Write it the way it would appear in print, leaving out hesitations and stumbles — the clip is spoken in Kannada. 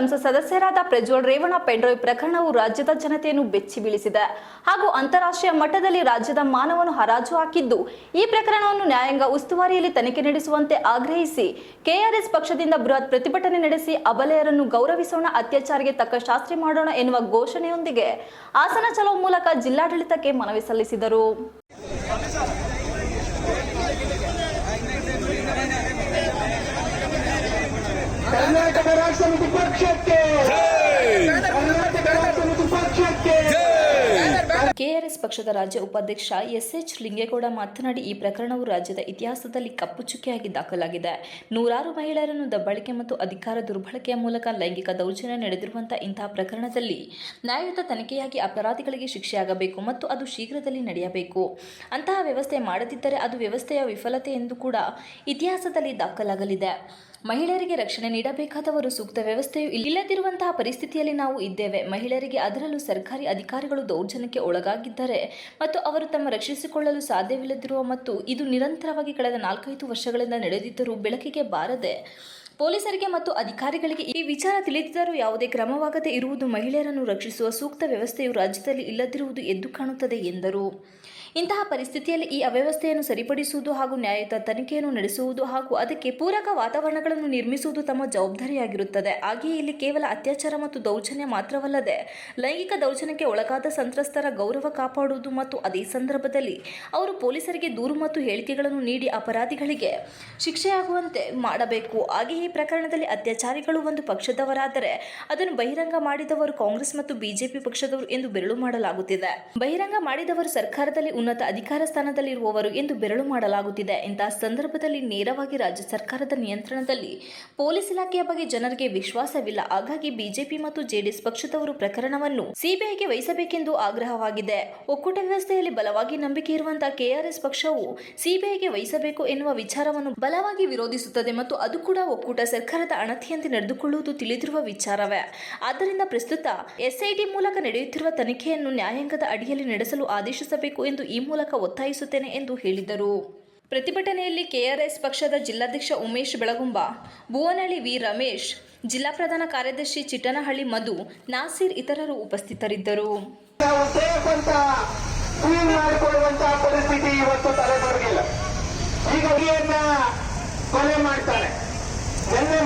ಸಂಸತ್ ಸದಸ್ಯರಾದ ಪ್ರಜ್ವಲ್ ರೇವಣ್ಣ ಪೆಂಡ್ರೈವ್ ಪ್ರಕರಣವು ರಾಜ್ಯದ ಜನತೆಯನ್ನು ಬೆಚ್ಚಿ ಬೀಳಿಸಿದೆ ಹಾಗೂ ಅಂತಾರಾಷ್ಟ್ರೀಯ ಮಟ್ಟದಲ್ಲಿ ರಾಜ್ಯದ ಮಾನವನ್ನು ಹರಾಜು ಹಾಕಿದ್ದು, ಈ ಪ್ರಕರಣವನ್ನು ನ್ಯಾಯಾಂಗ ಉಸ್ತುವಾರಿಯಲ್ಲಿ ತನಿಖೆ ನಡೆಸುವಂತೆ ಆಗ್ರಹಿಸಿ ಕೆಆರ್ಎಸ್ ಪಕ್ಷದಿಂದ ಬೃಹತ್ ಪ್ರತಿಭಟನೆ ನಡೆಸಿ ಅಬಲೆಯರನ್ನು ಗೌರವಿಸೋಣ, ಅತ್ಯಾಚಾರಿಗೆ ತಕ್ಕ ಶಾಸ್ತಿ ಮಾಡೋಣ ಎನ್ನುವ ಘೋಷಣೆಯೊಂದಿಗೆ ಆಸನ ಚಲೋ ಮೂಲಕ ಜಿಲ್ಲಾಡಳಿತಕ್ಕೆ ಮನವಿ ಸಲ್ಲಿಸಿದರು. ಕರ್ನಾಟಕ ರಾಷ್ಟ್ರ ಸಮಿತಿ ಪಕ್ಷಕ್ಕೆ ಕೆಆರ್ಎಸ್ ಪಕ್ಷದ ರಾಜ್ಯ ಉಪಾಧ್ಯಕ್ಷ ಎಸ್.ಎಚ್. ಲಿಂಗೇಗೌಡ ಮಾತನಾಡಿ, ಈ ಪ್ರಕರಣವು ರಾಜ್ಯದ ಇತಿಹಾಸದಲ್ಲಿ ಕಪ್ಪು ಚುಕ್ಕೆಯಾಗಿ ದಾಖಲಾಗಿದೆ. ನೂರಾರು ಮಹಿಳೆಯರನ್ನು ದಬ್ಬಾಳಿಕೆ ಮತ್ತು ಅಧಿಕಾರ ದುರ್ಬಳಕೆಯ ಮೂಲಕ ಲೈಂಗಿಕ ದೌರ್ಜನ್ಯ ನಡೆದಿರುವಂತಹ ಇಂತಹ ಪ್ರಕರಣದಲ್ಲಿ ನ್ಯಾಯಯುತ ತನಿಖೆಯಾಗಿ ಅಪರಾಧಿಗಳಿಗೆ ಶಿಕ್ಷೆಯಾಗಬೇಕು ಮತ್ತು ಅದು ಶೀಘ್ರದಲ್ಲಿ ನಡೆಯಬೇಕು. ಅಂತಹ ವ್ಯವಸ್ಥೆ ಮಾಡದಿದ್ದರೆ ಅದು ವ್ಯವಸ್ಥೆಯ ವಿಫಲತೆ ಎಂದು ಕೂಡ ಇತಿಹಾಸದಲ್ಲಿ ದಾಖಲಾಗಲಿದೆ. ಮಹಿಳೆಯರಿಗೆ ರಕ್ಷಣೆ ನೀಡಬೇಕಾದವರು ಸೂಕ್ತ ವ್ಯವಸ್ಥೆಯು ಇಲ್ಲದಿರುವಂತಹ ಪರಿಸ್ಥಿತಿಯಲ್ಲಿ ನಾವು ಇದ್ದೇವೆ. ಮಹಿಳೆಯರಿಗೆ, ಅದರಲ್ಲೂ ಸರ್ಕಾರಿ ಅಧಿಕಾರಿಗಳು ದೌರ್ಜನ್ಯಕ್ಕೆ ಒಳಗಾಗಿದ್ದಾರೆ ಮತ್ತು ಅವರು ತಮ್ಮ ರಕ್ಷಿಸಿಕೊಳ್ಳಲು ಸಾಧ್ಯವಿಲ್ಲದಿರುವ ಮತ್ತು ಇದು ನಿರಂತರವಾಗಿ ಕಳೆದ 4-5 ವರ್ಷಗಳಿಂದ ನಡೆದಿದ್ದರೂ ಬೆಳಕಿಗೆ ಬಾರದೆ ಪೊಲೀಸರಿಗೆ ಮತ್ತು ಅಧಿಕಾರಿಗಳಿಗೆ ಈ ವಿಚಾರ ತಿಳಿದಿದ್ದರೂ ಯಾವುದೇ ಕ್ರಮವಾಗದೇ ಇರುವುದು, ಮಹಿಳೆಯರನ್ನು ರಕ್ಷಿಸುವ ಸೂಕ್ತ ವ್ಯವಸ್ಥೆಯು ರಾಜ್ಯದಲ್ಲಿ ಇಲ್ಲದಿರುವುದು ಎದ್ದು ಕಾಣುತ್ತದೆ ಎಂದರು. ಇಂತಹ ಪರಿಸ್ಥಿತಿಯಲ್ಲಿ ಈ ಅವ್ಯವಸ್ಥೆಯನ್ನು ಸರಿಪಡಿಸುವುದು ಹಾಗೂ ನ್ಯಾಯಯುತ ತನಿಖೆಯನ್ನು ನಡೆಸುವುದು ಹಾಗೂ ಅದಕ್ಕೆ ಪೂರಕ ವಾತಾವರಣಗಳನ್ನು ನಿರ್ಮಿಸುವುದು ತಮ್ಮ ಜವಾಬ್ದಾರಿಯಾಗಿರುತ್ತದೆ. ಹಾಗೆಯೇ ಇಲ್ಲಿ ಕೇವಲ ಅತ್ಯಾಚಾರ ಮತ್ತು ದೌರ್ಜನ್ಯ ಮಾತ್ರವಲ್ಲದೆ ಲೈಂಗಿಕ ದೌರ್ಜನ್ಯಕ್ಕೆ ಒಳಗಾದ ಸಂತ್ರಸ್ತರ ಗೌರವ ಕಾಪಾಡುವುದು ಮತ್ತು ಅದೇ ಸಂದರ್ಭದಲ್ಲಿ ಅವರು ಪೊಲೀಸರಿಗೆ ದೂರು ಮತ್ತು ಹೇಳಿಕೆಗಳನ್ನು ನೀಡಿ ಅಪರಾಧಿಗಳಿಗೆ ಶಿಕ್ಷೆಯಾಗುವಂತೆ ಮಾಡಬೇಕು. ಹಾಗೆಯೇ ಈ ಪ್ರಕರಣದಲ್ಲಿ ಅತ್ಯಾಚಾರಿಗಳು ಒಂದು ಪಕ್ಷದವರಾದರೆ ಅದನ್ನು ಬಹಿರಂಗ ಮಾಡಿದವರು ಕಾಂಗ್ರೆಸ್ ಮತ್ತು ಬಿಜೆಪಿ ಪಕ್ಷದವರು ಎಂದು ಬೆರಳು ಮಾಡಲಾಗುತ್ತಿದೆ. ಬಹಿರಂಗ ಮಾಡಿದವರು ಸರ್ಕಾರದಲ್ಲಿ ಉನ್ನತ ಅಧಿಕಾರ ಸ್ಥಾನದಲ್ಲಿರುವವರು ಎಂದು ಬೆರಳು ಮಾಡಲಾಗುತ್ತಿದೆ. ಇಂತಹ ಸಂದರ್ಭದಲ್ಲಿ ನೇರವಾಗಿ ರಾಜ್ಯ ಸರ್ಕಾರದ ನಿಯಂತ್ರಣದಲ್ಲಿ ಪೊಲೀಸ್ ಇಲಾಖೆಯ ಬಗ್ಗೆ ಜನರಿಗೆ ವಿಶ್ವಾಸವಿಲ್ಲ. ಹಾಗಾಗಿ ಬಿಜೆಪಿ ಮತ್ತು ಜೆಡಿಎಸ್ ಪಕ್ಷದವರು ಪ್ರಕರಣವನ್ನು ಸಿಬಿಐಗೆ ವಹಿಸಬೇಕೆಂದು ಆಗ್ರಹವಾಗಿದೆ. ಒಕ್ಕೂಟ ವ್ಯವಸ್ಥೆಯಲ್ಲಿ ಬಲವಾಗಿ ನಂಬಿಕೆ ಇರುವಂತಹ ಕೆಆರ್ಎಸ್ ಪಕ್ಷವು ಸಿಬಿಐಗೆ ವಹಿಸಬೇಕು ಎನ್ನುವ ವಿಚಾರವನ್ನು ಬಲವಾಗಿ ವಿರೋಧಿಸುತ್ತದೆ ಮತ್ತು ಅದು ಕೂಡ ಒಕ್ಕೂಟ ಸರ್ಕಾರದ ಅಣತಿಯಂತೆ ನಡೆದುಕೊಳ್ಳುವುದು ತಿಳಿದಿರುವ ವಿಚಾರವೇ. ಆದ್ದರಿಂದ ಪ್ರಸ್ತುತ ಎಸ್ಐಟಿ ಮೂಲಕ ನಡೆಯುತ್ತಿರುವ ತನಿಖೆಯನ್ನು ನ್ಯಾಯಾಂಗದ ಅಡಿಯಲ್ಲಿ ನಡೆಸಲು ಆದೇಶಿಸಬೇಕು ಎಂದು ಈ ಮೂಲಕ ಒತ್ತಾಯಿಸುತ್ತೇನೆ ಎಂದು ಹೇಳಿದರು. ಪ್ರತಿಭಟನೆಯಲ್ಲಿ ಕೆಆರ್ಎಸ್ ಪಕ್ಷದ ಜಿಲ್ಲಾಧ್ಯಕ್ಷ ಉಮೇಶ್ ಬೆಳಗುಂಬ, ಭುವನಹಳ್ಳಿ ವಿ ರಮೇಶ್, ಜಿಲ್ಲಾ ಪ್ರಧಾನ ಕಾರ್ಯದರ್ಶಿ ಚಿಟ್ಟನಹಳ್ಳಿ ಮಧು, ನಾಸೀರ್ ಇತರರು ಉಪಸ್ಥಿತರಿದ್ದರು. ಪರಿಸ್ಥಿತಿ ಇವತ್ತು ತಲೆದೋರಿಲ್ಲ. ಈಗ ಕೊಲೆ ಮಾಡ್ತಾರೆ, ನಿನ್ನೆ